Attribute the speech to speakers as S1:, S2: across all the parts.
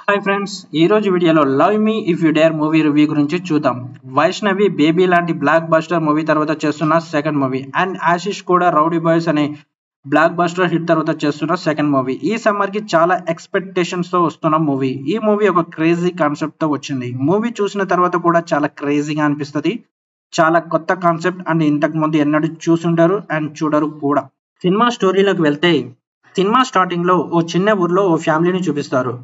S1: Hi friends, ఈ రోజు వీడియోలో love me if you dare movie review గురించి చూద్దాం. వైష్ణవి బేబీ లాంటి బ్లాక్ బస్టర్ మూవీ తర్వాత చేస్తున్న సెకండ్ మూవీ అండ్ ఆశిష్ కూడా రౌడీ బాయ్స్ అనే బ్లాక్ బస్టర్ హిట్ తర్వాత చేస్తున్న సెకండ్ మూవీ. ఈ సమ్మర్ కి చాలా ఎక్స్పెక్టేషన్స్ తో వస్తున్న మూవీ. ఈ మూవీ ఒక క్రేజీ కాన్సెప్ట్ తో వచ్చింది. మూవీ చూసిన తర్వాత కూడా చాలా క్రేజీగా అనిపిస్తుంది. చాలా కొత్త కాన్సెప్ట్ అండ్ ఇంతకు ముందు ఎన్నడూ చూసుంటారు అండ్ చూడరు కూడా. సినిమా స్టోరీలోకి వెళ్తే సినిమా స్టార్టింగ్ లో ఓ చిన్న ఊర్లో ఓ ఫ్యామిలీని చూపిస్తారు.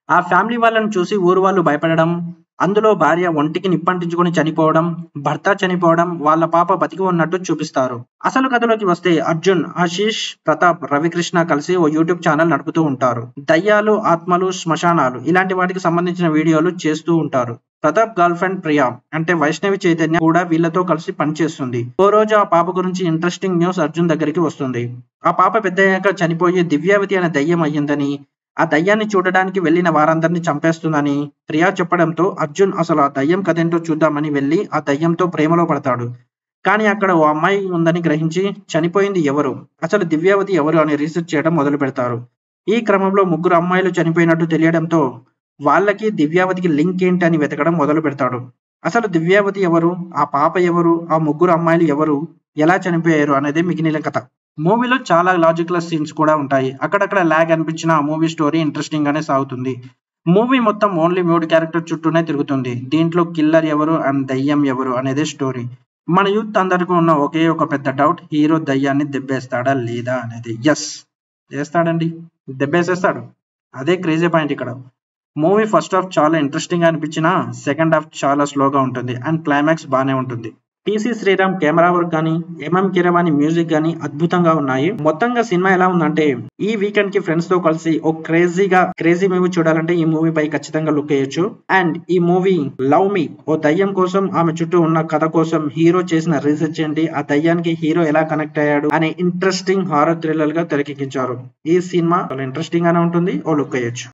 S1: ఆ ఫ్యామిలీ వాళ్ళని చూసి ఊరు వాళ్ళు భయపడడం, అందులో భార్య ఒంటికి నిప్పంటించుకొని చనిపోవడం, భర్త చనిపోవడం, వాళ్ళ పాప బతికి ఉన్నట్టు చూపిస్తారు. అసలు కథలోకి వస్తే అర్జున్, ఆశీష్, ప్రతాప్, రవికృష్ణ కలిసి ఓ యూట్యూబ్ ఛానల్ నడుపుతూ ఉంటారు. దయ్యాలు, ఆత్మలు, శ్మశానాలు ఇలాంటి వాటికి సంబంధించిన వీడియోలు చేస్తూ ఉంటారు. ప్రతాప్ గర్ల్ ఫ్రెండ్ ప్రియా అంటే వైష్ణవి చైతన్య కూడా వీళ్ళతో కలిసి పనిచేస్తుంది. ఓ రోజు ఆ పాప గురించి ఇంట్రెస్టింగ్ న్యూస్ అర్జున్ దగ్గరికి వస్తుంది. ఆ పాప పెద్దయ్యాక చనిపోయి దివ్యావతి అనే దయ్యం అయ్యిందని, ఆ దయ్యాన్ని చూడడానికి వెళ్లిన వారందరినీ చంపేస్తుందని ప్రియా చెప్పడంతో అర్జున్ అసలు ఆ దయ్యం కథేంటో చూద్దామని వెళ్లి ఆ దయ్యంతో ప్రేమలో పడతాడు. కానీ అక్కడ ఓ అమ్మాయి ఉందని గ్రహించి చనిపోయింది ఎవరు, అసలు దివ్యావతి ఎవరు అని రీసెర్చ్ చేయడం మొదలు పెడతారు. ఈ క్రమంలో ముగ్గురు అమ్మాయిలు చనిపోయినట్టు తెలియడంతో వాళ్ళకి దివ్యావతికి లింక్ ఏంటి అని వెతకడం మొదలు పెడతాడు. అసలు దివ్యావతి ఎవరు, ఆ పాప ఎవరు, ఆ ముగ్గురు అమ్మాయిలు ఎవరు, ఎలా చనిపోయారు అనేది మిగిలిన కథ. మూవీలో చాలా లాజికల్ సీన్స్ కూడా ఉంటాయి. అక్కడక్కడ లాగ్ అనిపించిన ఆ మూవీ స్టోరీ ఇంట్రెస్టింగ్ గానే సాగుతుంది. మూవీ మొత్తం ఓన్లీ 3 క్యారెక్టర్ చుట్టూనే తిరుగుతుంది. దీంట్లో కిల్లర్ ఎవరు అండ్ దయ్యం ఎవరు అనేది స్టోరీ. మన యూత్ అందరికీ ఉన్న ఒకే ఒక పెద్ద డౌట్, హీరో దయ్యాన్ని దెబ్బేస్తాడా లేదా అనేది. ఎస్, చేస్తాడండి, దెబ్బేసేస్తాడు. అదే క్రేజీ పాయింట్ ఇక్కడ. మూవీ ఫస్ట్ హాఫ్ చాలా ఇంట్రెస్టింగ్ గా అనిపించినా సెకండ్ హాఫ్ చాలా స్లోగా ఉంటుంది అండ్ క్లైమాక్స్ బాగానే ఉంటుంది. టీసీ శ్రీరామ్ కెమెరా వర్క్ కానీ, ఎంఎం కీరవాణి మ్యూజిక్ కానీ అద్భుతంగా ఉన్నాయి. మొత్తంగా సినిమా ఎలా ఉందంటే, ఈ వీకెండ్ కి ఫ్రెండ్స్ తో కలిసి ఓ క్రేజీ మూవీ చూడాలంటే ఈ మూవీ పై ఖచ్చితంగా లుక్ వేయొచ్చు. అండ్ ఈ మూవీ లవ్ మీ, ఓ దయ్యం కోసం, ఆమె చుట్టూ ఉన్న కథ కోసం హీరో చేసిన రీసెర్చ్ ఏంటి, ఆ దయ్యానికి హీరో ఎలా కనెక్ట్ అయ్యాడు అనే ఇంట్రెస్టింగ్ హారర్ థ్రిల్లర్ గా తెరకెక్కించారు. ఈ సినిమా చాలా ఇంట్రెస్టింగ్ గానే ఉంటుంది, ఓ లుక్ వేయొచ్చు.